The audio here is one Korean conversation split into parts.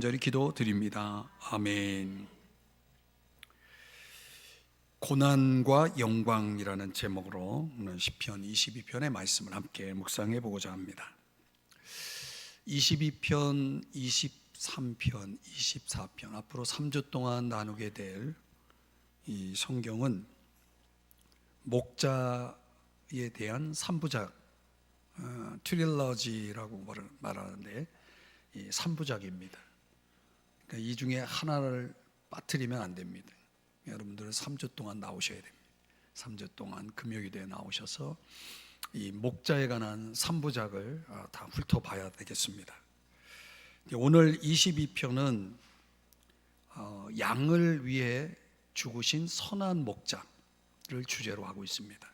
간절히 기도드립니다. 아멘. 고난과 영광이라는 제목으로 오늘 시편 22편의 말씀을 함께 묵상해 보고자 합니다. 22편, 23편, 24편 앞으로 3주 동안 나누게 될 이 성경은 목자에 대한 3부작 트릴러지라고 말하는데 이 3부작입니다. 그러니까 이 중에 하나를 빠뜨리면 안 됩니다. 여러분들은 3주 동안 나오셔야 됩니다. 3주 동안 금요일에 나오셔서 이 목자에 관한 3부작을 다 훑어봐야 되겠습니다. 오늘 22편은 양을 위해 죽으신 선한 목자를 주제로 하고 있습니다.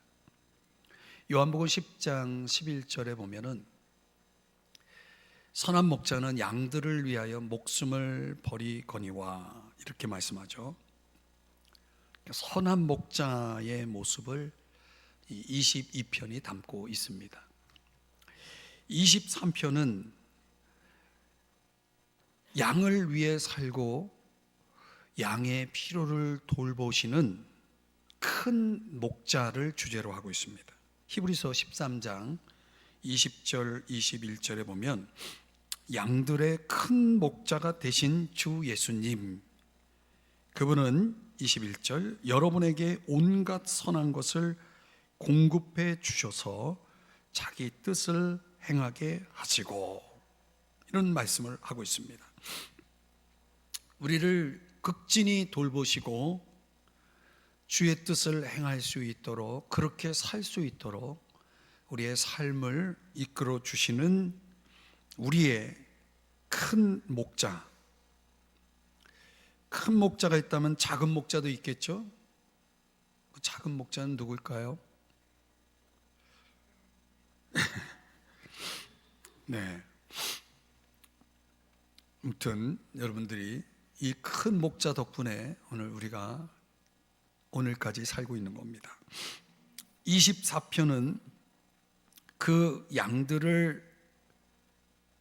요한복음 10장 11절에 보면은 선한 목자는 양들을 위하여 목숨을 버리거니와 이렇게 말씀하죠. 선한 목자의 모습을 22편이 담고 있습니다. 23편은 양을 위해 살고 양의 필요를 돌보시는 큰 목자를 주제로 하고 있습니다. 히브리서 13장 20절 21절에 보면 양들의 큰 목자가 되신 주 예수님, 그분은 21절 여러분에게 온갖 선한 것을 공급해 주셔서 자기 뜻을 행하게 하시고, 이런 말씀을 하고 있습니다. 우리를 극진히 돌보시고 주의 뜻을 행할 수 있도록, 그렇게 살 수 있도록 우리의 삶을 이끌어 주시는 우리의 큰 목자. 큰 목자가 있다면 작은 목자도 있겠죠? 그 작은 목자는 누굴까요? 네. 아무튼 여러분들이 이 큰 목자 덕분에 오늘 우리가 오늘까지 살고 있는 겁니다. 24편은 그 양들을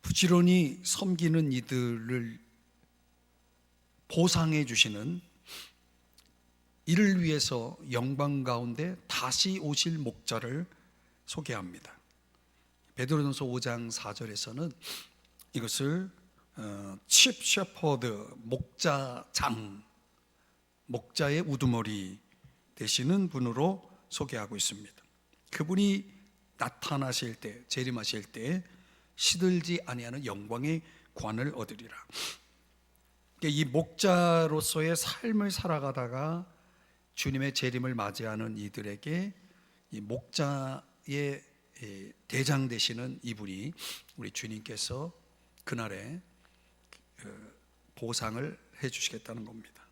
부지런히 섬기는 이들을 보상해 주시는, 이를 위해서 영광 가운데 다시 오실 목자를 소개합니다. 베드로전서 5장 4절에서는 이것을 칩 셰퍼드, 목자장, 목자의 우두머리 되시는 분으로 소개하고 있습니다. 그분이 나타나실 때, 재림하실 때 시들지 아니하는 영광의 관을 얻으리라. 이 목자로서의 삶을 살아가다가 주님의 재림을 맞이하는 이들에게 이 목자의 대장 되시는 이분이 우리 주님께서 그날에 보상을 해 주시겠다는 겁니다.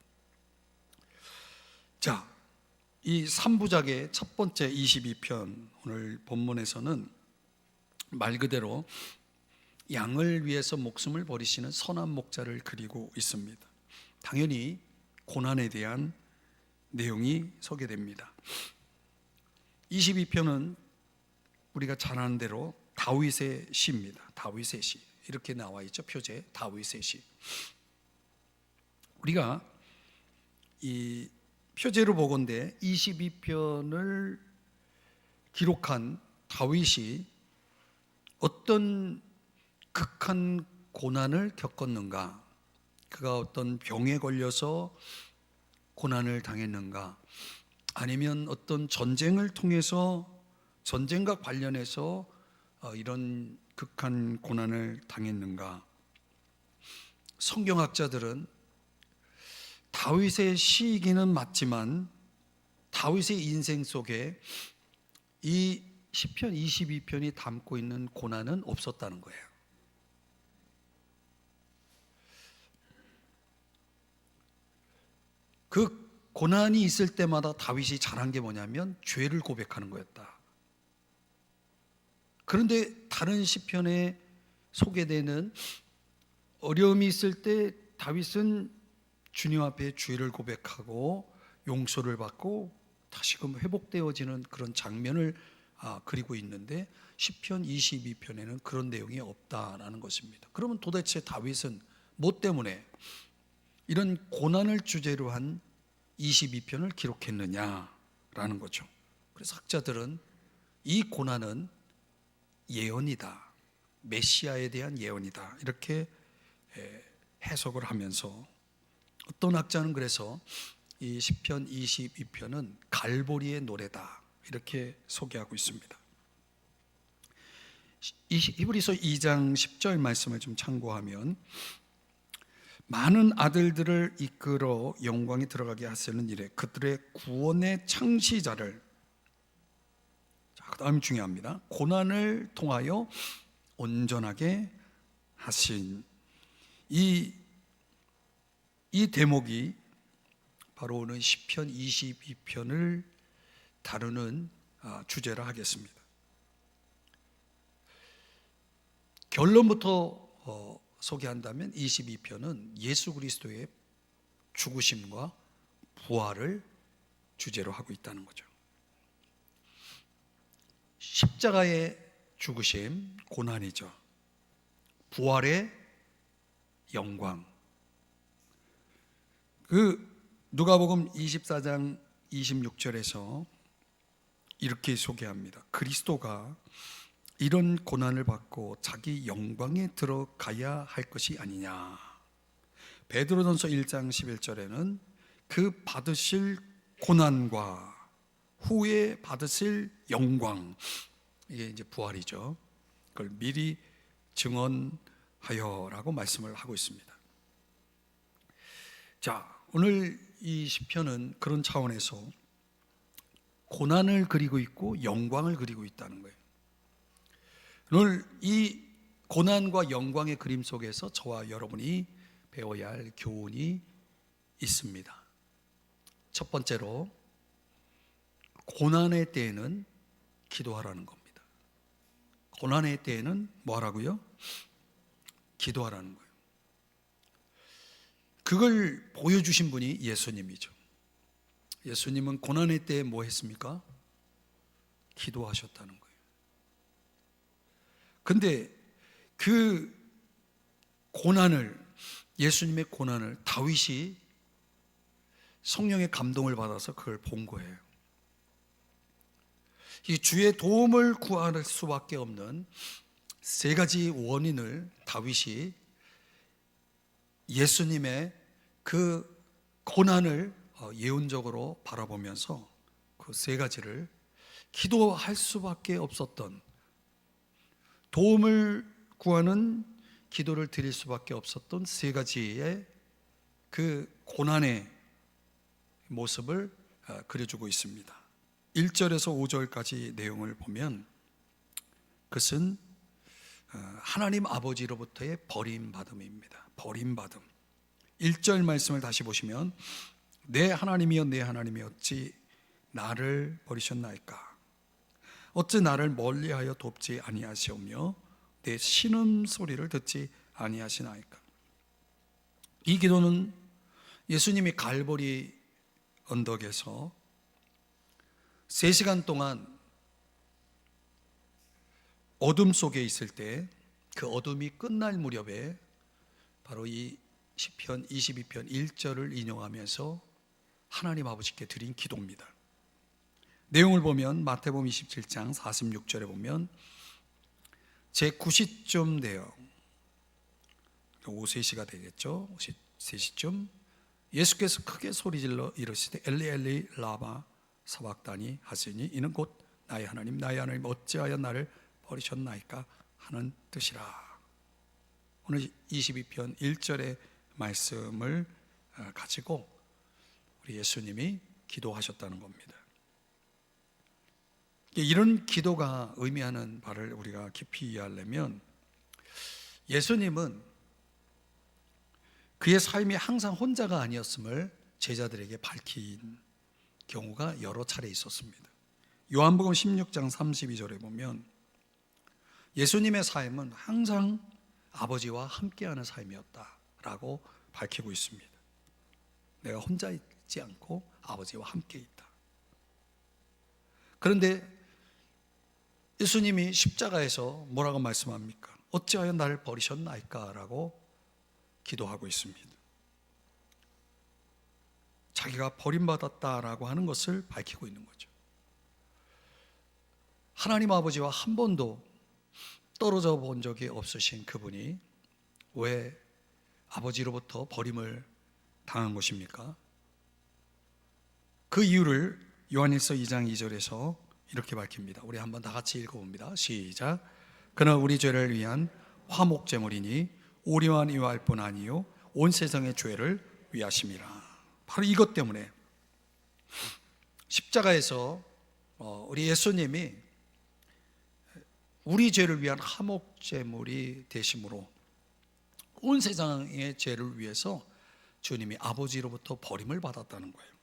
자, 이 3부작의 첫 번째 22편 오늘 본문에서는 말 그대로 양을 위해서 목숨을 버리시는 선한 목자를 그리고 있습니다. 당연히 고난에 대한 내용이 소개됩니다. 22편은 우리가 잘 아는 대로 다윗의 시입니다. 다윗의 시, 이렇게 나와 있죠. 표제 다윗의 시. 우리가 이 표제로 보건대 22편을 기록한 다윗이 어떤 극한 고난을 겪었는가, 그가 어떤 병에 걸려서 고난을 당했는가, 아니면 어떤 전쟁을 통해서, 전쟁과 관련해서 이런 극한 고난을 당했는가. 성경학자들은 다윗의 시이기는 맞지만 다윗의 인생 속에 이 시편 22편이 담고 있는 고난은 없었다는 거예요. 그 고난이 있을 때마다 다윗이 잘한 게 뭐냐면 죄를 고백하는 거였다. 그런데 다른 시편에 소개되는 어려움이 있을 때 다윗은 주님 앞에 죄를 고백하고 용서를 받고 다시금 회복되어지는 그런 장면을 그리고 있는데 시편 22편에는 그런 내용이 없다라는 것입니다. 그러면 도대체 다윗은 뭐 때문에 이런 고난을 주제로 한 22편을 기록했느냐라는 거죠. 그래서 학자들은 이 고난은 예언이다, 메시아에 대한 예언이다, 이렇게 해석을 하면서, 어떤 학자는 그래서 이 시편 22편은 갈보리의 노래다, 이렇게 소개하고 있습니다. 히브리서 2장 10절 말씀을 좀 참고하면, 많은 아들들을 이끌어 영광에 들어가게 하시는 일에 그들의 구원의 창시자를, 그 다음 중요합니다, 고난을 통하여 온전하게 하신, 이 대목이 바로 오늘 시편 22편을 다루는 주제라 하겠습니다. 결론부터 소개한다면 22편은 예수 그리스도의 죽으심과 부활을 주제로 하고 있다는 거죠. 십자가의 죽으심, 고난이죠. 부활의 영광. 누가복음 24장 26절에서 이렇게 소개합니다. 그리스도가 이런 고난을 받고 자기 영광에 들어가야 할 것이 아니냐. 베드로전서 1장 11절에는 그 받으실 고난과 후에 받으실 영광, 이게 이제 부활이죠. 그걸 미리 증언하여라고 말씀을 하고 있습니다. 자, 오늘 이 시편은 그런 차원에서 고난을 그리고 있고 영광을 그리고 있다는 거예요. 오늘 이 고난과 영광의 그림 속에서 저와 여러분이 배워야 할 교훈이 있습니다. 첫 번째로, 고난의 때에는 기도하라는 겁니다. 고난의 때에는 뭐 하라고요? 기도하라는 거예요. 그걸 보여주신 분이 예수님이죠. 예수님은 고난의 때에 뭐 했습니까? 기도하셨다는 거예요. 근데 그 고난을, 예수님의 고난을 다윗이 성령의 감동을 받아서 그걸 본 거예요. 이 주의 도움을 구할 수밖에 없는 세 가지 원인을 다윗이 예수님의 그 고난을 예언적으로 바라보면서 그 세 가지를, 기도할 수밖에 없었던, 도움을 구하는 기도를 드릴 수밖에 없었던 세 가지의 그 고난의 모습을 그려주고 있습니다. 1절에서 5절까지 내용을 보면, 그것은 하나님 아버지로부터의 버림받음입니다. 버림받음. 1절 말씀을 다시 보시면, 내 하나님이여 내 하나님이여 어찌 나를 버리셨나이까. 어찌 나를 멀리하여 돕지 아니하시오며 내 신음 소리를 듣지 아니하시나이까. 이 기도는 예수님이 갈보리 언덕에서 3시간 동안 어둠 속에 있을 때, 그 어둠이 끝날 무렵에 바로 이 시편 22편 1절을 인용하면서 하나님 아버지께 드린 기도입니다. 내용을 보면 마태복음 27장 46절에 보면, 제 9시쯤 되어, 오후 3시가 되겠죠. 3시쯤 예수께서 크게 소리질러 이르시되 엘리 엘리 라마 사박다니 하시니 이는 곧 나의 하나님 어찌하여 나를 버리셨나이까 하는 뜻이라. 오늘 22편 1절의 말씀을 가지고 우리 예수님이 기도하셨다는 겁니다. 이런 기도가 의미하는 바를 우리가 깊이 이해하려면, 예수님은 그의 삶이 항상 혼자가 아니었음을 제자들에게 밝힌 경우가 여러 차례 있었습니다. 요한복음 16장 32절에 보면 예수님의 삶은 항상 아버지와 함께하는 삶이었다라고 밝히고 있습니다. 내가 혼자 있지 않고 아버지와 함께 있다. 그런데 예수님이 십자가에서 뭐라고 말씀합니까? 어찌하여 나를 버리셨나이까? 라고 기도하고 있습니다. 자기가 버림받았다라고 하는 것을 밝히고 있는 거죠. 하나님 아버지와 한 번도 떨어져 본 적이 없으신 그분이 왜 아버지로부터 버림을 당한 것입니까? 그 이유를 요한일서 2장 2절에서 이렇게 밝힙니다. 우리 한번 다 같이 읽어봅니다. 시작. 그는 우리 죄를 위한 화목제물이니 오리만 위할 뿐 아니요 온 세상의 죄를 위하심이라. 바로 이것 때문에 십자가에서 우리 예수님이 우리 죄를 위한 화목제물이 되심으로 온 세상의 죄를 위해서 주님이 아버지로부터 버림을 받았다는 거예요.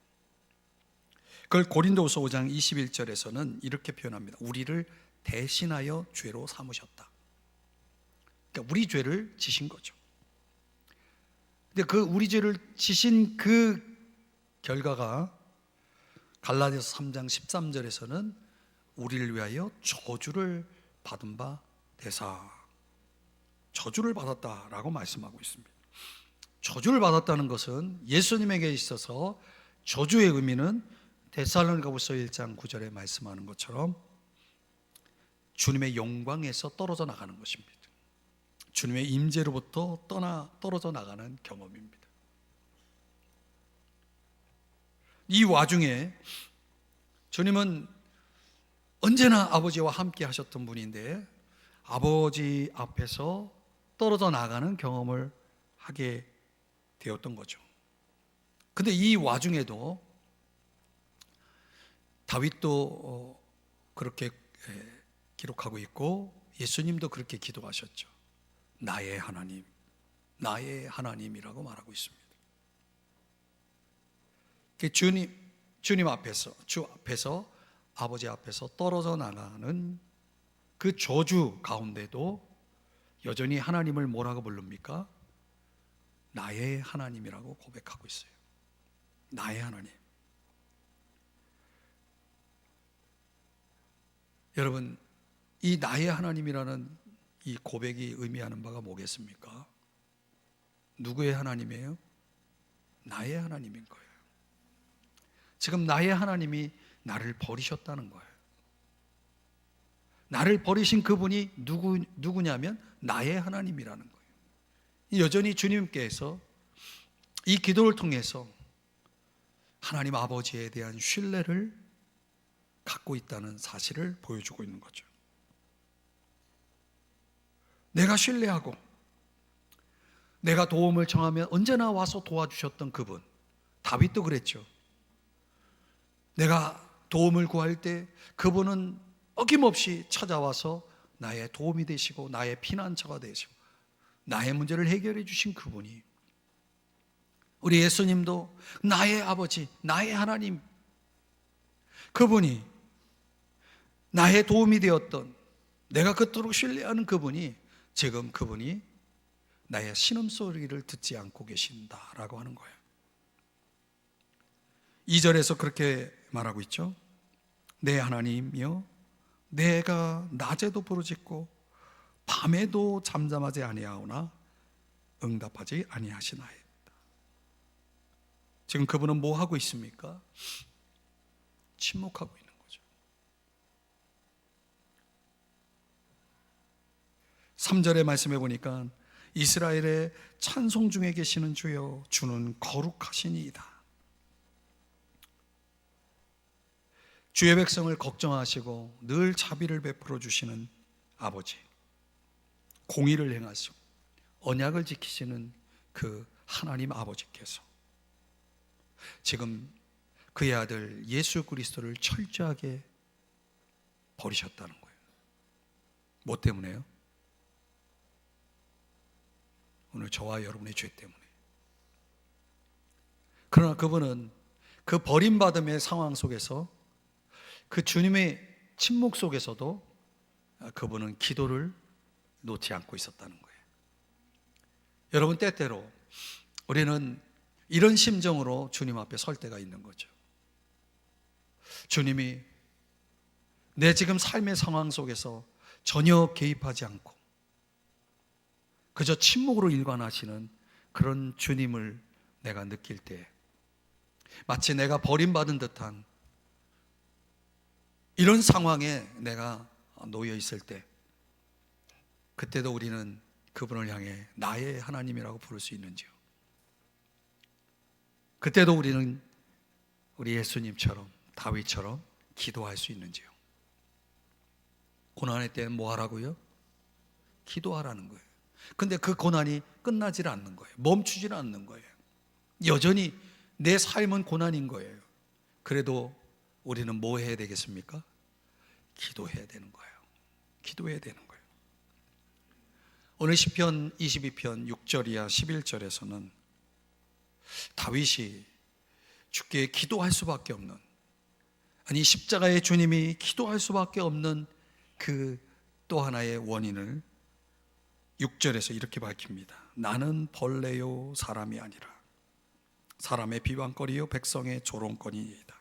그걸 고린도후서 5장 21절에서는 이렇게 표현합니다. 우리를 대신하여 죄로 삼으셨다. 그러니까 우리 죄를 지신 거죠. 근데 그 우리 죄를 지신 그 결과가 갈라디아서 3장 13절에서는 우리를 위하여 저주를 받은 바 되사, 저주를 받았다라고 말씀하고 있습니다. 저주를 받았다는 것은 예수님에게 있어서 저주의 의미는 데살로니가후서 1장 9절에 말씀하는 것처럼 주님의 영광에서 떨어져 나가는 것입니다. 주님의 임재로부터 떨어져 나가는 경험입니다. 이 와중에 주님은 언제나 아버지와 함께 하셨던 분인데 아버지 앞에서 떨어져 나가는 경험을 하게 되었던 거죠. 근데 이 와중에도 다윗도 그렇게 기록하고 있고 예수님도 그렇게 기도하셨죠. 나의 하나님, 나의 하나님이라고 말하고 있습니다. 주님 앞에서, 주 앞에서, 아버지 앞에서 떨어져 나가는 그 저주 가운데도 여전히 하나님을 뭐라고 부릅니까? 나의 하나님이라고 고백하고 있어요. 나의 하나님. 여러분, 이 나의 하나님이라는 이 고백이 의미하는 바가 뭐겠습니까? 누구의 하나님이에요? 나의 하나님인 거예요. 지금 나의 하나님이 나를 버리셨다는 거예요. 나를 버리신 그분이 누구냐면 나의 하나님이라는 거예요. 여전히 주님께서 이 기도를 통해서 하나님 아버지에 대한 신뢰를 갖고 있다는 사실을 보여주고 있는 거죠. 내가 신뢰하고 내가 도움을 청하면 언제나 와서 도와주셨던 그분, 다윗도 그랬죠. 내가 도움을 구할 때 그분은 어김없이 찾아와서 나의 도움이 되시고 나의 피난처가 되시고 나의 문제를 해결해 주신 그분이, 우리 예수님도 나의 아버지, 나의 하나님, 그분이 나의 도움이 되었던, 내가 그토록 신뢰하는 그분이 지금 그분이 나의 신음소리를 듣지 않고 계신다라고 하는 거예요. 2절에서 그렇게 말하고 있죠. 내 하나님이여, 내가 낮에도 부르짖고 밤에도 잠잠하지 아니하오나 응답하지 아니하시나이다. 지금 그분은 뭐 하고 있습니까? 침묵하고 있는 거죠. 3절의 말씀해 보니까 이스라엘의 찬송 중에 계시는 주여, 주는 거룩하시니이다. 주의 백성을 걱정하시고 늘 자비를 베풀어 주시는 아버지, 공의를 행하시고 언약을 지키시는 그 하나님 아버지께서 지금 그의 아들 예수 그리스도를 철저하게 버리셨다는 거예요. 뭐 때문에요? 오늘 저와 여러분의 죄 때문에. 그러나 그분은 그 버림받음의 상황 속에서, 그 주님의 침묵 속에서도 그분은 기도를 놓지 않고 있었다는 거예요. 여러분, 때때로 우리는 이런 심정으로 주님 앞에 설 때가 있는 거죠. 주님이 내 지금 삶의 상황 속에서 전혀 개입하지 않고 그저 침묵으로 일관하시는 그런 주님을 내가 느낄 때, 마치 내가 버림받은 듯한 이런 상황에 내가 놓여 있을 때, 그때도 우리는 그분을 향해 나의 하나님이라고 부를 수 있는지요? 그때도 우리는 우리 예수님처럼, 다윗처럼 기도할 수 있는지요? 고난의 때는 뭐 하라고요? 기도하라는 거예요. 근데 그 고난이 끝나질 않는 거예요. 멈추질 않는 거예요. 여전히 내 삶은 고난인 거예요. 그래도 우리는 뭐 해야 되겠습니까? 기도해야 되는 거예요. 기도해야 되는 거예요. 오늘 시편 22편 6절 이하 11절에서는 다윗이 주께 기도할 수밖에 없는, 아니 십자가의 주님이 기도할 수밖에 없는 그 또 하나의 원인을 6절에서 이렇게 밝힙니다. 나는 벌레요 사람이 아니라 사람의 비방거리요 백성의 조롱거리이다.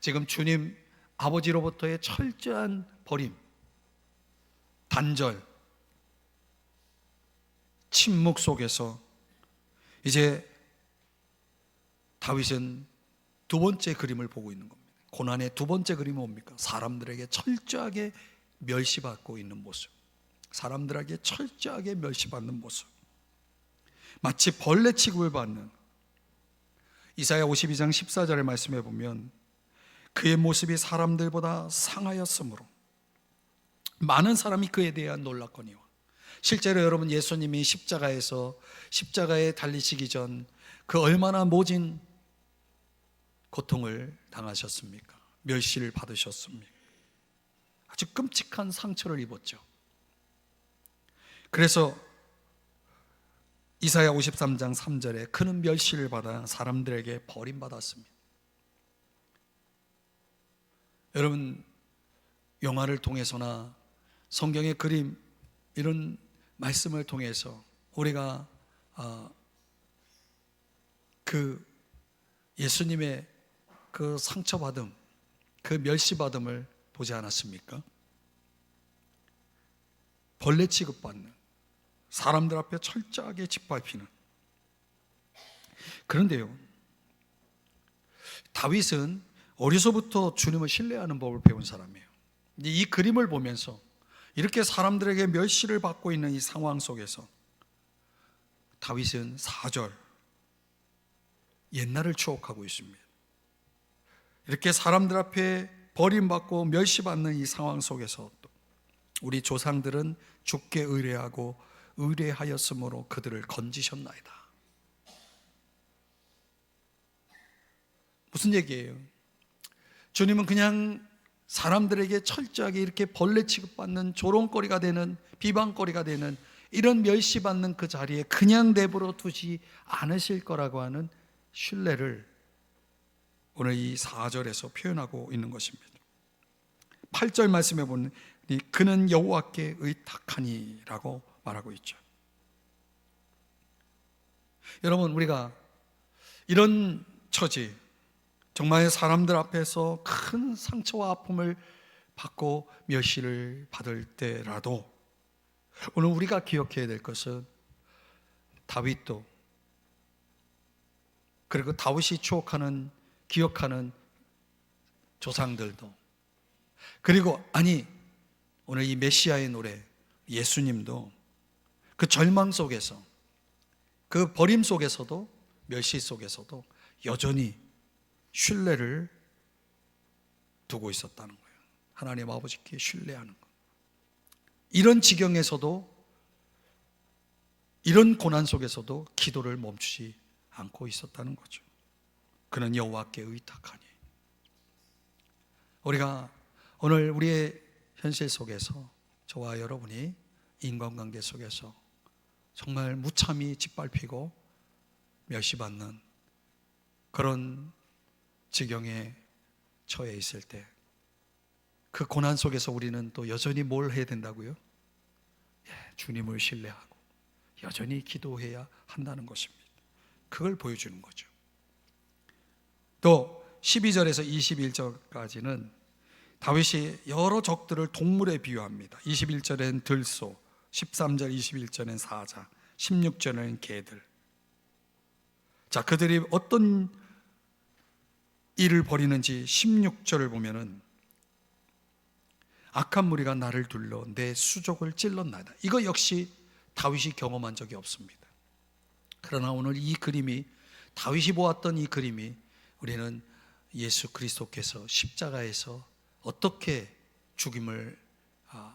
지금 주님 아버지로부터의 철저한 버림, 단절, 침묵 속에서 이제 다윗은 두 번째 그림을 보고 있는 겁니다. 고난의 두 번째 그림은 뭡니까? 사람들에게 철저하게 멸시받고 있는 모습, 사람들에게 철저하게 멸시받는 모습, 마치 벌레 취급을 받는. 이사야 52장 14절의 말씀에 보면 그의 모습이 사람들보다 상하였으므로 많은 사람이 그에 대한 놀랐거니와. 실제로 여러분, 예수님이 십자가에 달리시기 전 그 얼마나 모진 고통을 당하셨습니까? 멸시를 받으셨습니까? 아주 끔찍한 상처를 입었죠. 그래서 이사야 53장 3절에 그는 멸시를 받아 사람들에게 버림받았습니다. 여러분, 영화를 통해서나 성경의 그림, 이런 말씀을 통해서 우리가 그 예수님의 그 상처받음, 그 멸시받음을 보지 않았습니까? 벌레 취급받는, 사람들 앞에 철저하게 짓밟히는. 그런데요, 다윗은 어려서부터 주님을 신뢰하는 법을 배운 사람이에요. 이 그림을 보면서 이렇게 사람들에게 멸시를 받고 있는 이 상황 속에서 다윗은 4절 옛날을 추억하고 있습니다. 이렇게 사람들 앞에 버림받고 멸시받는 이 상황 속에서 또 우리 조상들은 주께 의뢰하고 의뢰하였으므로 그들을 건지셨나이다. 무슨 얘기예요? 주님은 그냥 사람들에게 철저하게 이렇게 벌레 취급받는, 조롱거리가 되는, 비방거리가 되는 이런 멸시받는 그 자리에 그냥 내버려 두지 않으실 거라고 하는 신뢰를 오늘 이 4절에서 표현하고 있는 것입니다. 8절 말씀해 보면 그는 여호와께 의탁하니 라고 말하고 있죠. 여러분, 우리가 이런 처지, 정말 사람들 앞에서 큰 상처와 아픔을 받고 멸시를 받을 때라도 오늘 우리가 기억해야 될 것은 다윗도, 그리고 다윗이 추억하는, 기억하는 조상들도, 그리고 오늘 이 메시아의 노래 예수님도 그 절망 속에서, 그 버림 속에서도, 멸시 속에서도 여전히 신뢰를 두고 있었다는 거예요. 하나님 아버지께 신뢰하는 것. 이런 지경에서도, 이런 고난 속에서도 기도를 멈추지 않고 있었다는 거죠. 그는 여호와께 의탁하니. 우리가 오늘 우리의 현실 속에서, 저와 여러분이 인간관계 속에서 정말 무참히 짓밟히고 멸시받는 그런 지경에 처해 있을 때, 그 고난 속에서 우리는 또 여전히 뭘 해야 된다고요? 주님을 신뢰하고 여전히 기도해야 한다는 것입니다. 그걸 보여주는 거죠. 또 12절에서 21절까지는 다윗이 여러 적들을 동물에 비유합니다. 21절엔 들소, 13절 21절엔 사자, 16절에는 개들. 자, 그들이 어떤 일을 벌이는지 16절을 보면은 악한 무리가 나를 둘러 내 수족을 찔렀나이다. 이거 역시 다윗이 경험한 적이 없습니다. 그러나 오늘 이 그림이, 다윗이 보았던 이 그림이 우리는 예수 그리스도께서 십자가에서 어떻게 죽임을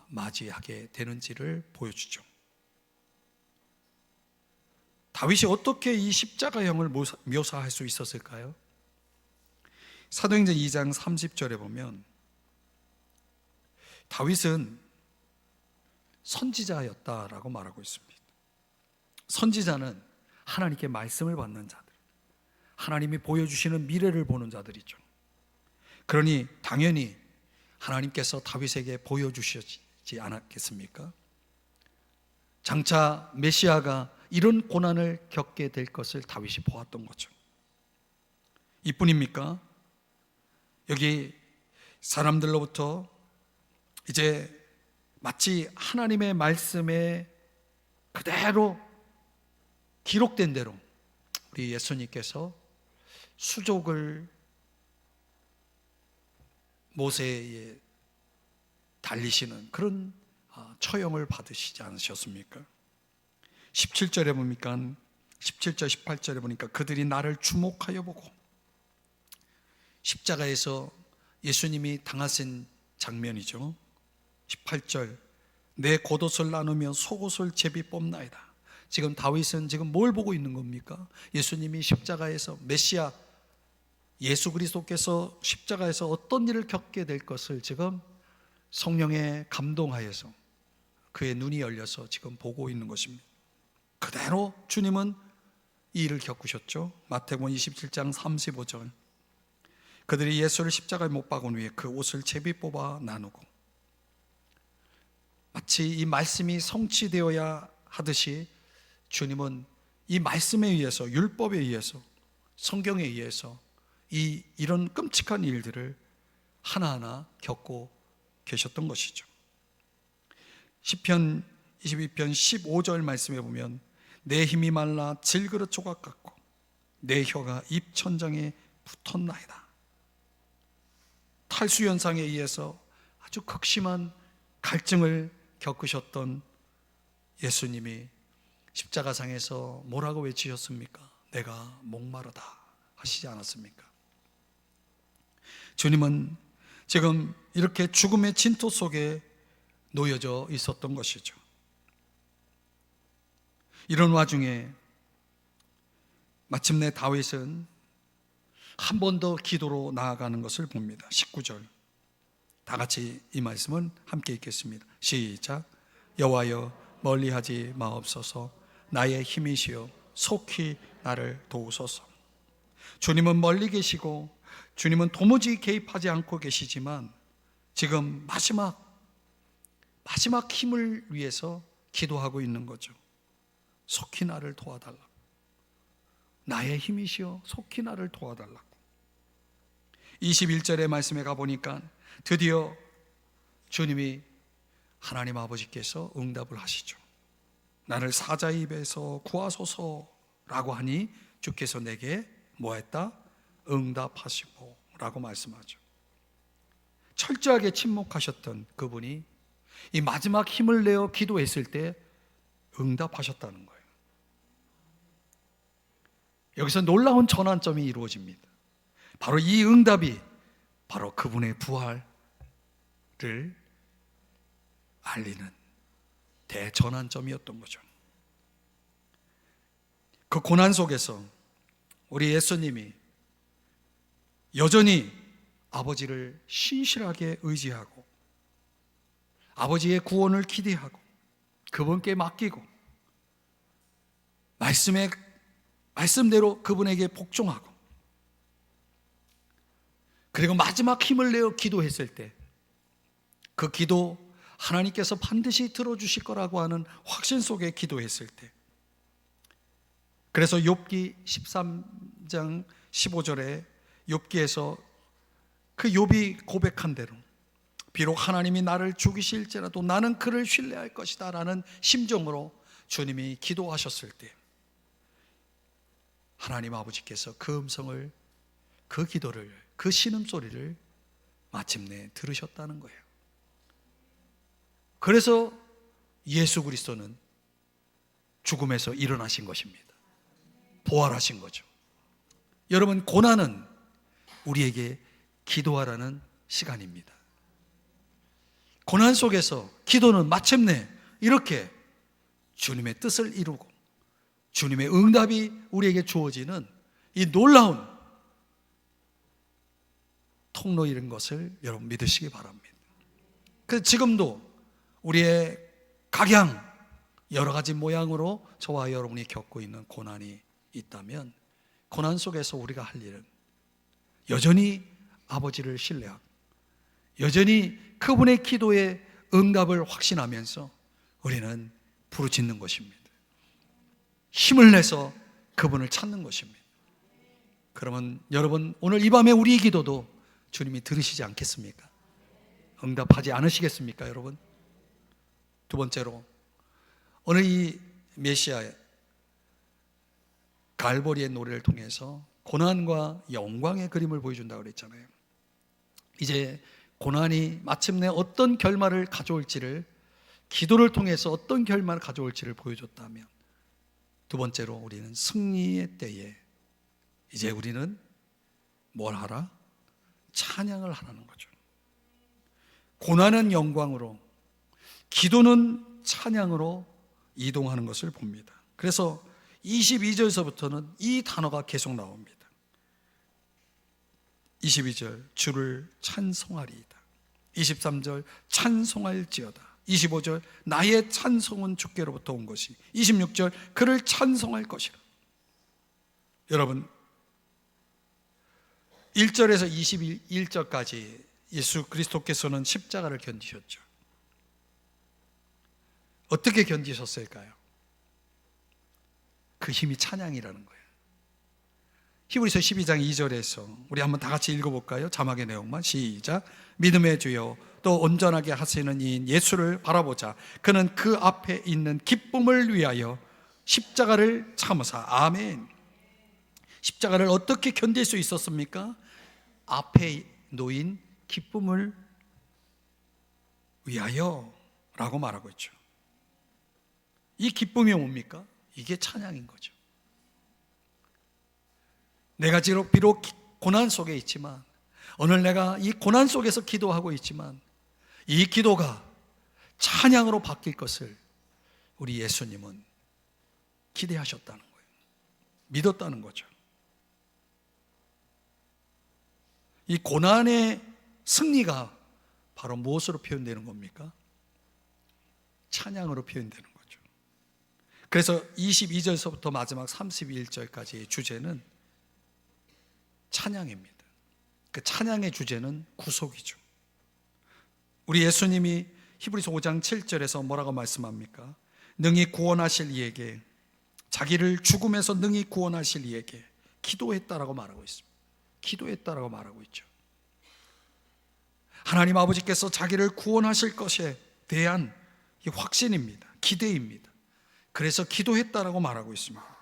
맞이하게 되는지를 보여주죠. 다윗이 어떻게 이 십자가형을 묘사할 수 있었을까요? 사도행전 2장 30절에 보면 다윗은 선지자였다라고 말하고 있습니다. 선지자는 하나님께 말씀을 받는 자들, 하나님이 보여주시는 미래를 보는 자들이죠. 그러니 당연히 하나님께서 다윗에게 보여주시지 않았겠습니까? 장차 메시아가 이런 고난을 겪게 될 것을 다윗이 보았던 거죠. 이뿐입니까? 여기 사람들로부터 이제 마치 하나님의 말씀에 그대로 기록된 대로 우리 예수님께서 수족을 모세에 달리시는 그런 처형을 받으시지 않으셨습니까? 17절에 보니까 17절 18절에 보니까 그들이 나를 주목하여 보고, 십자가에서 예수님이 당하신 장면이죠. 18절, 내 겉옷을 나누며 속옷을 제비 뽑나이다. 지금 다윗은 지금 뭘 보고 있는 겁니까? 예수님이 십자가에서, 메시아 예수 그리스도께서 십자가에서 어떤 일을 겪게 될 것을 지금 성령에 감동하여서 그의 눈이 열려서 지금 보고 있는 것입니다. 그대로 주님은 이 일을 겪으셨죠. 마태복음 27장 35절, 그들이 예수를 십자가에 못 박은 후에 그 옷을 제비 뽑아 나누고, 마치 이 말씀이 성취되어야 하듯이 주님은 이 말씀에 의해서, 율법에 의해서, 성경에 의해서 이런 끔찍한 일들을 하나하나 겪고 계셨던 것이죠. 시편 22편 15절 말씀에 보면 내 힘이 말라 질그릇 조각 같고 내 혀가 입천장에 붙었나이다. 탈수 현상에 의해서 아주 극심한 갈증을 겪으셨던 예수님이 십자가상에서 뭐라고 외치셨습니까? 내가 목마르다 하시지 않았습니까? 주님은 지금 이렇게 죽음의 진토 속에 놓여져 있었던 것이죠. 이런 와중에 마침내 다윗은 한 번 더 기도로 나아가는 것을 봅니다. 19절, 다 같이 이 말씀은 함께 읽겠습니다. 시작. 여호와여 멀리하지 마옵소서. 나의 힘이시여 속히 나를 도우소서. 주님은 멀리 계시고 주님은 도무지 개입하지 않고 계시지만 지금 마지막 힘을 위해서 기도하고 있는 거죠. 속히 나를 도와달라고. 나의 힘이시여 속히 나를 도와달라고. 21절의 말씀에 가보니까 드디어 주님이, 하나님 아버지께서 응답을 하시죠. 나를 사자의 입에서 구하소서라고 하니 주께서 내게 뭐했다? 응답하시고 라고 말씀하죠. 철저하게 침묵하셨던 그분이 이 마지막 힘을 내어 기도했을 때 응답하셨다는 거예요. 여기서 놀라운 전환점이 이루어집니다. 바로 이 응답이 바로 그분의 부활을 알리는 대전환점이었던 거죠. 그 고난 속에서 우리 예수님이 여전히 아버지를 신실하게 의지하고 아버지의 구원을 기대하고 그분께 맡기고 말씀대로 그분에게 복종하고, 그리고 마지막 힘을 내어 기도했을 때 그 기도 하나님께서 반드시 들어주실 거라고 하는 확신 속에 기도했을 때, 그래서 욥기 13장 15절에 욥기에서 그 욥이 고백한 대로 비록 하나님이 나를 죽이실지라도 나는 그를 신뢰할 것이다 라는 심정으로 주님이 기도하셨을 때 하나님 아버지께서 그 음성을, 그 기도를, 그 신음소리를 마침내 들으셨다는 거예요. 그래서 예수 그리스도는 죽음에서 일어나신 것입니다. 부활하신 거죠. 여러분, 고난은 우리에게 기도하라는 시간입니다. 고난 속에서 기도는 마침내 이렇게 주님의 뜻을 이루고 주님의 응답이 우리에게 주어지는 이 놀라운 통로인 것을 여러분 믿으시기 바랍니다. 그래서 지금도 우리의 각양 여러 가지 모양으로 저와 여러분이 겪고 있는 고난이 있다면 고난 속에서 우리가 할 일은 여전히 아버지를 신뢰하고 여전히 그분의 기도의 응답을 확신하면서 우리는 부르짖는 것입니다. 힘을 내서 그분을 찾는 것입니다. 그러면 여러분, 오늘 이 밤에 우리의 기도도 주님이 들으시지 않겠습니까? 응답하지 않으시겠습니까, 여러분? 두 번째로, 오늘 이 메시아의 갈보리의 노래를 통해서 고난과 영광의 그림을 보여준다고 그랬잖아요. 이제 고난이 마침내 어떤 결말을 가져올지를, 기도를 통해서 어떤 결말을 가져올지를 보여줬다면, 두 번째로 우리는 승리의 때에 이제 우리는 뭘 하라? 찬양을 하라는 거죠. 고난은 영광으로, 기도는 찬양으로 이동하는 것을 봅니다. 그래서 22절에서부터는 이 단어가 계속 나옵니다. 22절, 주를 찬송하리이다. 23절, 찬송할지어다. 25절, 나의 찬송은 주께로부터 온 것이. 26절, 그를 찬송할 것이라. 여러분, 1절에서 21절까지 예수 그리스도께서는 십자가를 견디셨죠. 어떻게 견디셨을까요? 그 힘이 찬양이라는 거예요. 히브리서 12장 2절에서 우리 한번 다 같이 읽어볼까요? 자막의 내용만 시작. 믿음의 주여 또 온전하게 하시는 이인 예수를 바라보자. 그는 그 앞에 있는 기쁨을 위하여 십자가를 참으사. 아멘. 십자가를 어떻게 견딜 수 있었습니까? 앞에 놓인 기쁨을 위하여 라고 말하고 있죠. 이 기쁨이 뭡니까? 이게 찬양인 거죠. 내가 비록 고난 속에 있지만, 오늘 내가 이 고난 속에서 기도하고 있지만 이 기도가 찬양으로 바뀔 것을 우리 예수님은 기대하셨다는 거예요. 믿었다는 거죠. 이 고난의 승리가 바로 무엇으로 표현되는 겁니까? 찬양으로 표현되는 거죠. 그래서 22절서부터 마지막 31절까지의 주제는 찬양입니다. 그 찬양의 주제는 구속이죠. 우리 예수님이 히브리서 5장 7절에서 뭐라고 말씀합니까? 능히 구원하실 이에게, 자기를 죽음에서 능히 구원하실 이에게 기도했다라고 말하고 있습니다. 기도했다라고 말하고 있죠. 하나님 아버지께서 자기를 구원하실 것에 대한 이 확신입니다. 기대입니다. 그래서 기도했다라고 말하고 있습니다.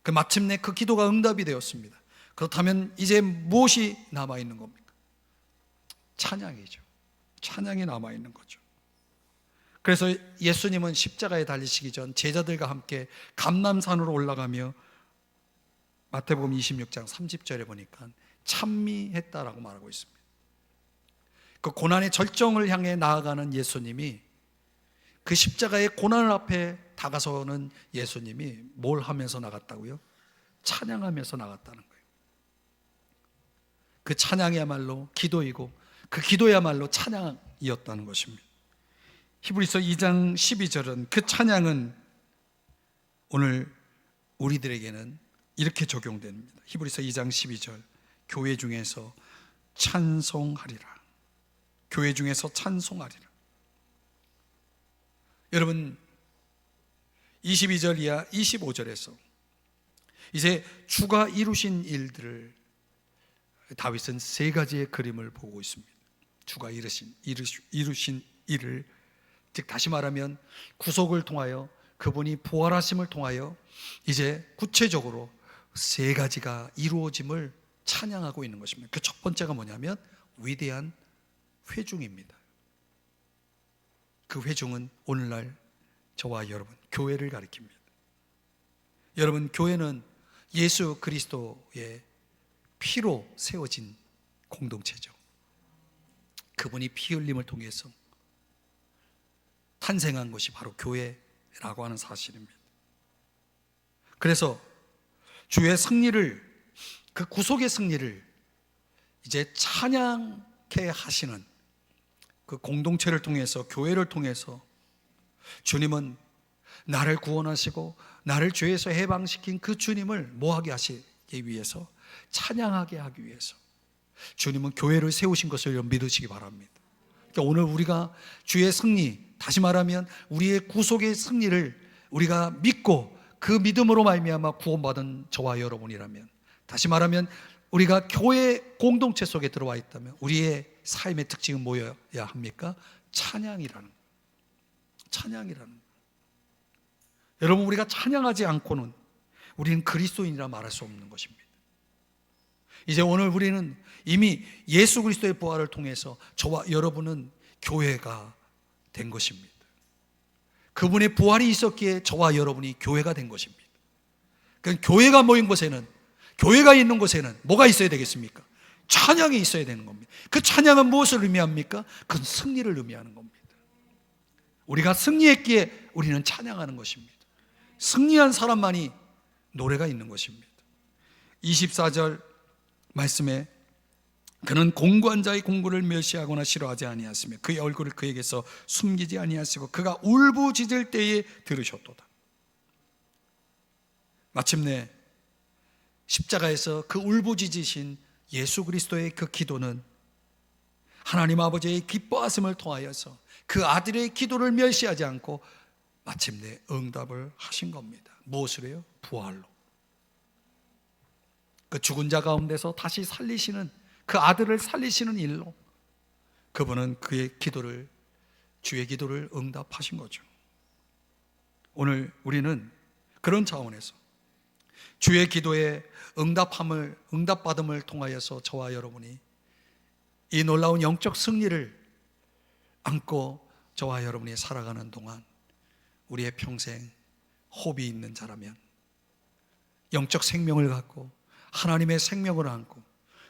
그 마침내 그 기도가 응답이 되었습니다. 그렇다면 이제 무엇이 남아있는 겁니까? 찬양이죠. 찬양이 남아있는 거죠. 그래서 예수님은 십자가에 달리시기 전 제자들과 함께 감람산으로 올라가며 마태복음 26장 30절에 보니까 찬미했다라고 말하고 있습니다. 그 고난의 절정을 향해 나아가는 예수님이, 그 십자가의 고난 앞에 다가서는 예수님이 뭘 하면서 나갔다고요? 찬양하면서 나갔다는 거예요. 그 찬양이야말로 기도이고 그 기도야말로 찬양이었다는 것입니다. 히브리서 2장 12절은 그 찬양은 오늘 우리들에게는 이렇게 적용됩니다. 히브리서 2장 12절, 교회 중에서 찬송하리라. 교회 중에서 찬송하리라. 여러분, 22절 이하 25절에서 이제 주가 이루신 일들을 다윗은 세 가지의 그림을 보고 있습니다. 주가 이루신 일을, 즉 다시 말하면 구속을 통하여, 그분이 부활하심을 통하여 이제 구체적으로 세 가지가 이루어짐을 찬양하고 있는 것입니다. 그 첫 번째가 뭐냐면 위대한 회중입니다. 그 회중은 오늘날 저와 여러분 교회를 가리킵니다. 여러분, 교회는 예수 그리스도의 피로 세워진 공동체죠. 그분이 피 흘림을 통해서 탄생한 것이 바로 교회라고 하는 사실입니다. 그래서 주의 승리를, 그 구속의 승리를 이제 찬양케 하시는 그 공동체를 통해서, 교회를 통해서 주님은 나를 구원하시고 나를 죄에서 해방시킨 그 주님을 뭐하게 하시기 위해서, 찬양하게 하기 위해서 주님은 교회를 세우신 것을 믿으시기 바랍니다. 그러니까 오늘 우리가 주의 승리, 다시 말하면 우리의 구속의 승리를 우리가 믿고 그 믿음으로 말미암아 구원받은 저와 여러분이라면, 다시 말하면 우리가 교회 공동체 속에 들어와 있다면 우리의 삶의 특징은 뭐여야 합니까? 찬양이라는 여러분, 우리가 찬양하지 않고는 우리는 그리스도인이라 말할 수 없는 것입니다. 이제 오늘 우리는 이미 예수 그리스도의 부활을 통해서 저와 여러분은 교회가 된 것입니다. 그분의 부활이 있었기에 저와 여러분이 교회가 된 것입니다. 그러니까 교회가 모인 곳에는, 교회가 있는 곳에는 뭐가 있어야 되겠습니까? 찬양이 있어야 되는 겁니다. 그 찬양은 무엇을 의미합니까? 그건 승리를 의미하는 겁니다. 우리가 승리했기에 우리는 찬양하는 것입니다. 승리한 사람만이 노래가 있는 것입니다. 24절 말씀에 그는 공고한 자의 공고를 멸시하거나 싫어하지 아니하시며 그의 얼굴을 그에게서 숨기지 아니하시고 그가 울부짖을 때에 들으셨도다. 마침내 십자가에서 그 울부짖으신 예수 그리스도의 그 기도는 하나님 아버지의 기뻐하심을 통하여서 그 아들의 기도를 멸시하지 않고 마침내 응답을 하신 겁니다. 무엇을 해요? 부활로. 그 죽은 자 가운데서 다시 살리시는, 그 아들을 살리시는 일로 그분은 그의 기도를, 주의 기도를 응답하신 거죠. 오늘 우리는 그런 차원에서 주의 기도에 응답받음을 통하여서 저와 여러분이 이 놀라운 영적 승리를 안고 저와 여러분이 살아가는 동안 우리의 평생 호흡이 있는 자라면, 영적 생명을 갖고 하나님의 생명을 안고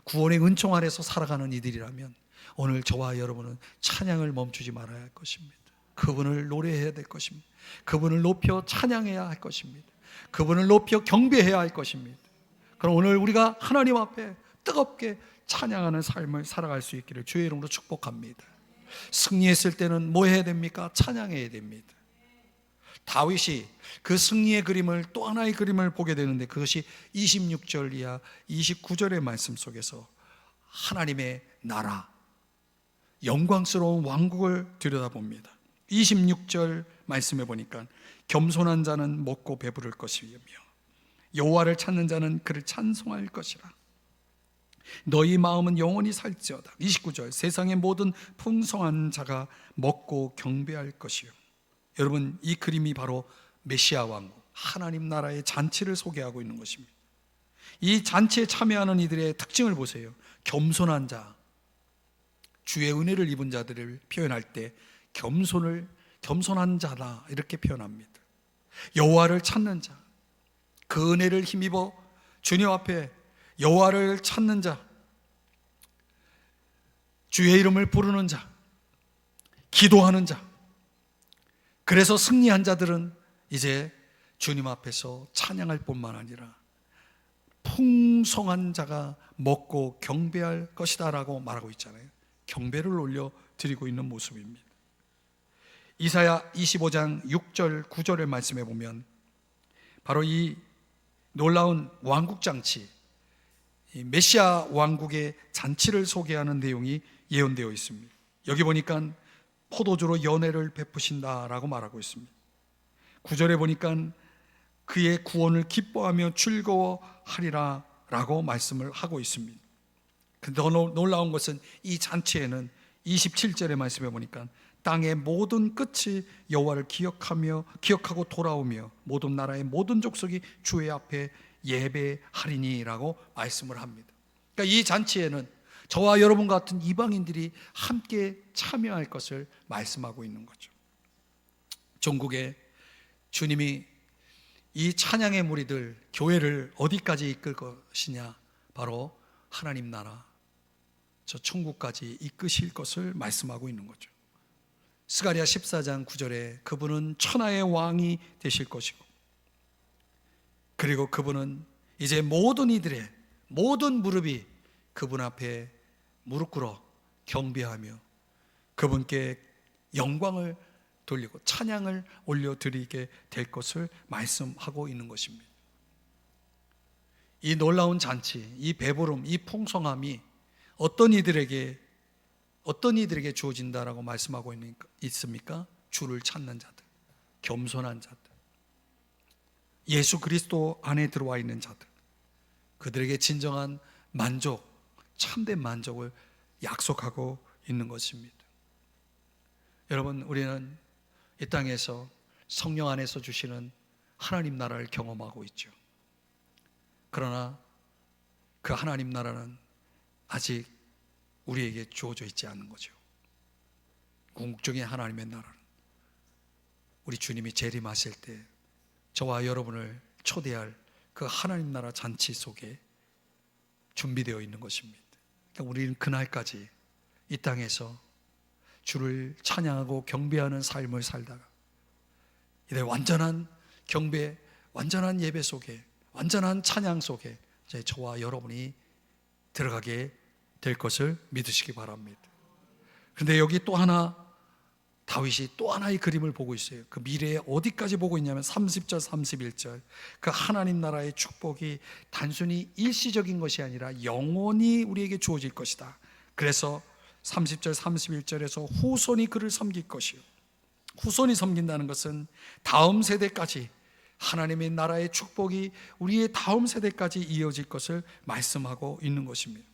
구원의 은총 아래서 살아가는 이들이라면 오늘 저와 여러분은 찬양을 멈추지 말아야 할 것입니다. 그분을 노래해야 될 것입니다. 그분을 높여 찬양해야 할 것입니다. 그분을 높여 경배해야 할 것입니다. 그럼 오늘 우리가 하나님 앞에 뜨겁게 찬양하는 삶을 살아갈 수 있기를 주의 이름으로 축복합니다. 승리했을 때는 뭐 해야 됩니까? 찬양해야 됩니다. 다윗이 그 승리의 그림을, 또 하나의 그림을 보게 되는데 그것이 26절 이하 29절의 말씀 속에서 하나님의 나라, 영광스러운 왕국을 들여다봅니다. 26절 말씀에 보니까 겸손한 자는 먹고 배부를 것이며 여호와를 찾는 자는 그를 찬송할 것이라. 너희 마음은 영원히 살지어다. 29절 세상의 모든 풍성한 자가 먹고 경배할 것이요. 여러분, 이 그림이 바로 메시아 왕국, 하나님 나라의 잔치를 소개하고 있는 것입니다. 이 잔치에 참여하는 이들의 특징을 보세요. 겸손한 자, 주의 은혜를 입은 자들을 표현할 때 겸손한 자다 이렇게 표현합니다. 여호와를 찾는 자, 그 은혜를 힘입어 주님 앞에 여호와를 찾는 자, 주의 이름을 부르는 자, 기도하는 자. 그래서 승리한 자들은 이제 주님 앞에서 찬양할 뿐만 아니라 풍성한 자가 먹고 경배할 것이다 라고 말하고 있잖아요. 경배를 올려드리고 있는 모습입니다. 이사야 25장 6절 9절의 말씀에 보면 바로 이 놀라운 왕국잔치, 이 메시아 왕국의 잔치를 소개하는 내용이 예언되어 있습니다. 여기 보니까 포도주로 연회를 베푸신다라고 말하고 있습니다. 9절에 보니까 그의 구원을 기뻐하며 즐거워하리라 라고 말씀을 하고 있습니다. 더 놀라운 것은 이 잔치에는 27절의 말씀에 보니까 땅의 모든 끝이 여호와를 기억하고 돌아오며 모든 나라의 모든 족속이 주의 앞에 예배하리니라고 말씀을 합니다. 그러니까 이 잔치에는 저와 여러분 같은 이방인들이 함께 참여할 것을 말씀하고 있는 거죠. 전국에 주님이 이 찬양의 무리들, 교회를 어디까지 이끌 것이냐? 바로 하나님 나라, 저 천국까지 이끄실 것을 말씀하고 있는 거죠. 스가랴 14장 9절에 그분은 천하의 왕이 되실 것이고, 그리고 그분은 이제 모든 이들의 모든 무릎이 그분 앞에 무릎 꿇어 경배하며 그분께 영광을 돌리고 찬양을 올려드리게 될 것을 말씀하고 있는 것입니다. 이 놀라운 잔치, 이 배부름, 이 풍성함이 어떤 이들에게 주어진다라고 말씀하고 있습니까? 주를 찾는 자들, 겸손한 자들, 예수 그리스도 안에 들어와 있는 자들, 그들에게 진정한 만족, 참된 만족을 약속하고 있는 것입니다. 여러분, 우리는 이 땅에서 성령 안에서 주시는 하나님 나라를 경험하고 있죠. 그러나 그 하나님 나라는 아직 우리에게 주어져 있지 않은 거죠. 궁극적인 하나님의 나라는 우리 주님이 재림하실 때 저와 여러분을 초대할 그 하나님 나라 잔치 속에 준비되어 있는 것입니다. 그러니까 우리는 그날까지 이 땅에서 주를 찬양하고 경배하는 삶을 살다가 이제 완전한 경배, 완전한 예배 속에, 완전한 찬양 속에 이제 저와 여러분이 들어가게 될 것을 믿으시기 바랍니다. 그런데 여기 또 하나, 다윗이 또 하나의 그림을 보고 있어요. 그 미래에 어디까지 보고 있냐면 30절 31절, 그 하나님 나라의 축복이 단순히 일시적인 것이 아니라 영원히 우리에게 주어질 것이다. 그래서 30절 31절에서 후손이 그를 섬길 것이요, 후손이 섬긴다는 것은 다음 세대까지 하나님의 나라의 축복이 우리의 다음 세대까지 이어질 것을 말씀하고 있는 것입니다.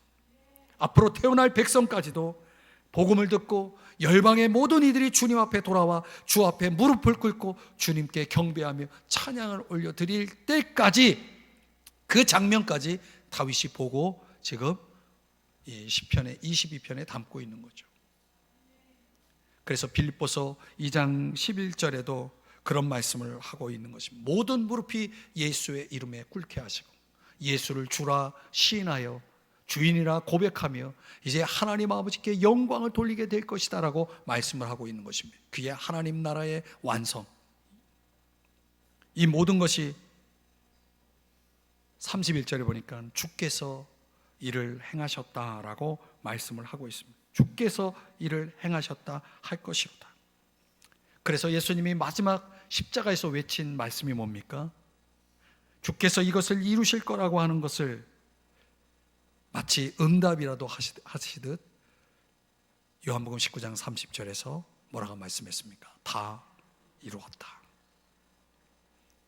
앞으로 태어날 백성까지도 복음을 듣고 열방의 모든 이들이 주님 앞에 돌아와 주 앞에 무릎을 꿇고 주님께 경배하며 찬양을 올려드릴 때까지, 그 장면까지 다윗이 보고 지금 이 시편의 22편에 담고 있는 거죠. 그래서 빌립보서 2장 11절에도 그런 말씀을 하고 있는 것입니다. 모든 무릎이 예수의 이름에 꿇게 하시고 예수를 주라 시인하여 주인이라 고백하며 이제 하나님 아버지께 영광을 돌리게 될 것이다 라고 말씀을 하고 있는 것입니다. 그게 하나님 나라의 완성. 이 모든 것이 31절에 보니까 주께서 이를 행하셨다라고 말씀을 하고 있습니다. 주께서 이를 행하셨다 할 것이다. 그래서 예수님이 마지막 십자가에서 외친 말씀이 뭡니까? 주께서 이것을 이루실 거라고 하는 것을 마치 응답이라도 하시듯 요한복음 19장 30절에서 뭐라고 말씀했습니까? 다 이루었다.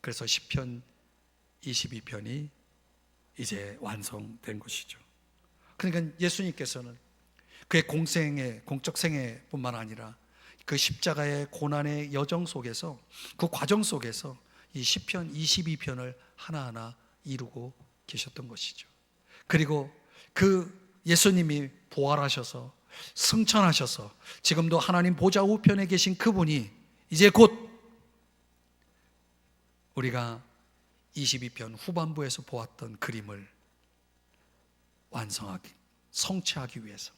그래서 시편 22편이 이제 완성된 것이죠. 그러니까 예수님께서는 그의 공적 생애뿐만 아니라 그 십자가의 고난의 여정 속에서, 그 과정 속에서 이 시편 22편을 하나하나 이루고 계셨던 것이죠. 그리고 그 예수님이 부활하셔서 승천하셔서 지금도 하나님 보좌 우편에 계신 그분이 이제 곧 우리가 22편 후반부에서 보았던 그림을 완성하기, 성취하기 위해서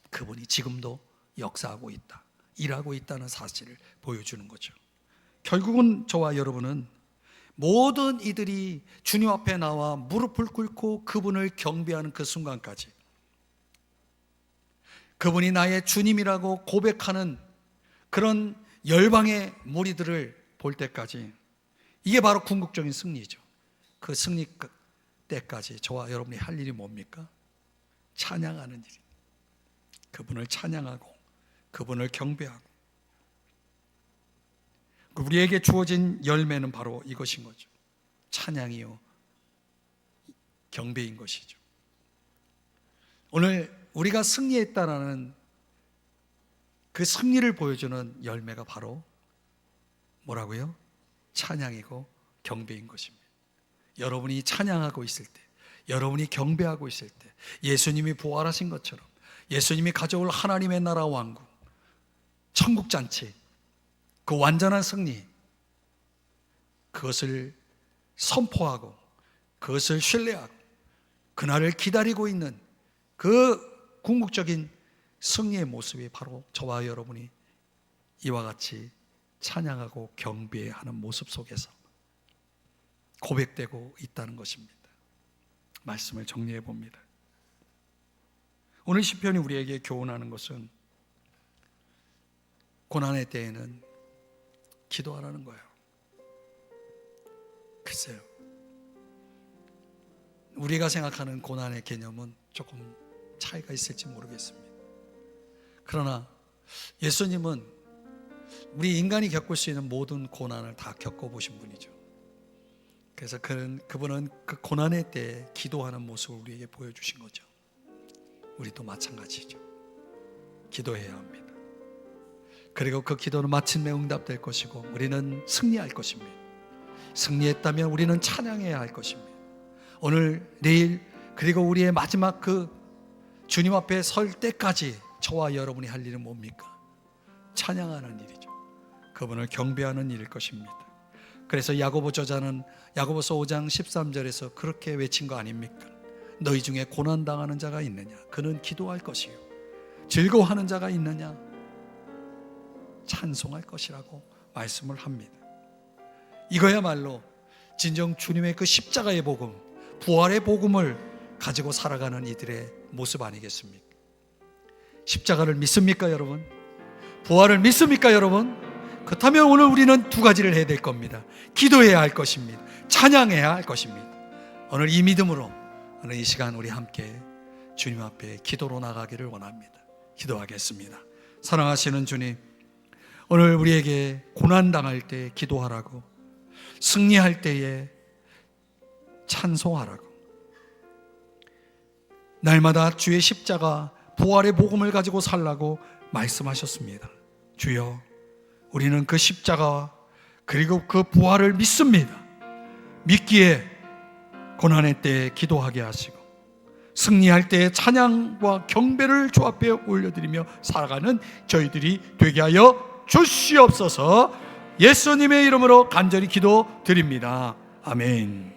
그분이 지금도 역사하고 있다, 일하고 있다는 사실을 보여주는 거죠. 결국은 저와 여러분은 모든 이들이 주님 앞에 나와 무릎을 꿇고 그분을 경배하는 그 순간까지, 그분이 나의 주님이라고 고백하는 그런 열방의 무리들을 볼 때까지, 이게 바로 궁극적인 승리죠. 그 승리 때까지 저와 여러분이 할 일이 뭡니까? 찬양하는 일. 그분을 찬양하고 그분을 경배하고, 우리에게 주어진 열매는 바로 이것인 거죠. 찬양이요 경배인 것이죠. 오늘 우리가 승리했다라는 그 승리를 보여주는 열매가 바로 뭐라고요? 찬양이고 경배인 것입니다. 여러분이 찬양하고 있을 때, 여러분이 경배하고 있을 때, 예수님이 부활하신 것처럼 예수님이 가져올 하나님의 나라 왕국, 천국잔치, 그 완전한 승리, 그것을 선포하고 그것을 신뢰하고 그날을 기다리고 있는 그 궁극적인 승리의 모습이 바로 저와 여러분이 이와 같이 찬양하고 경배하는 모습 속에서 고백되고 있다는 것입니다. 말씀을 정리해 봅니다. 오늘 시편이 우리에게 교훈하는 것은 고난의 때에는 기도하라는 거예요. 글쎄요, 우리가 생각하는 고난의 개념은 조금 차이가 있을지 모르겠습니다. 그러나 예수님은 우리 인간이 겪을 수 있는 모든 고난을 다 겪어보신 분이죠. 그래서 그분은 그 고난의 때에 기도하는 모습을 우리에게 보여주신 거죠. 우리도 마찬가지죠. 기도해야 합니다. 그리고 그 기도는 마침내 응답될 것이고 우리는 승리할 것입니다. 승리했다면 우리는 찬양해야 할 것입니다. 오늘, 내일, 그리고 우리의 마지막 그 주님 앞에 설 때까지 저와 여러분이 할 일은 뭡니까? 찬양하는 일이죠. 그분을 경배하는 일일 것입니다. 그래서 야고보 저자는 야고보서 5장 13절에서 그렇게 외친 거 아닙니까? 너희 중에 고난당하는 자가 있느냐? 그는 기도할 것이요. 즐거워하는 자가 있느냐? 찬송할 것이라고 말씀을 합니다. 이거야말로 진정 주님의 그 십자가의 복음, 부활의 복음을 가지고 살아가는 이들의 모습 아니겠습니까? 십자가를 믿습니까, 여러분? 부활을 믿습니까, 여러분? 그렇다면 오늘 우리는 두 가지를 해야 될 겁니다. 기도해야 할 것입니다. 찬양해야 할 것입니다. 오늘 이 믿음으로 오늘 이 시간 우리 함께 주님 앞에 기도로 나가기를 원합니다. 기도하겠습니다. 사랑하시는 주님, 오늘 우리에게 고난당할 때 기도하라고, 승리할 때에 찬송하라고, 날마다 주의 십자가 부활의 복음을 가지고 살라고 말씀하셨습니다. 주여, 우리는 그 십자가 그리고 그 부활을 믿습니다. 믿기에 고난의 때에 기도하게 하시고 승리할 때에 찬양과 경배를 주 앞에 올려드리며 살아가는 저희들이 되게 하여 주시옵소서. 예수님의 이름으로 간절히 기도드립니다. 아멘.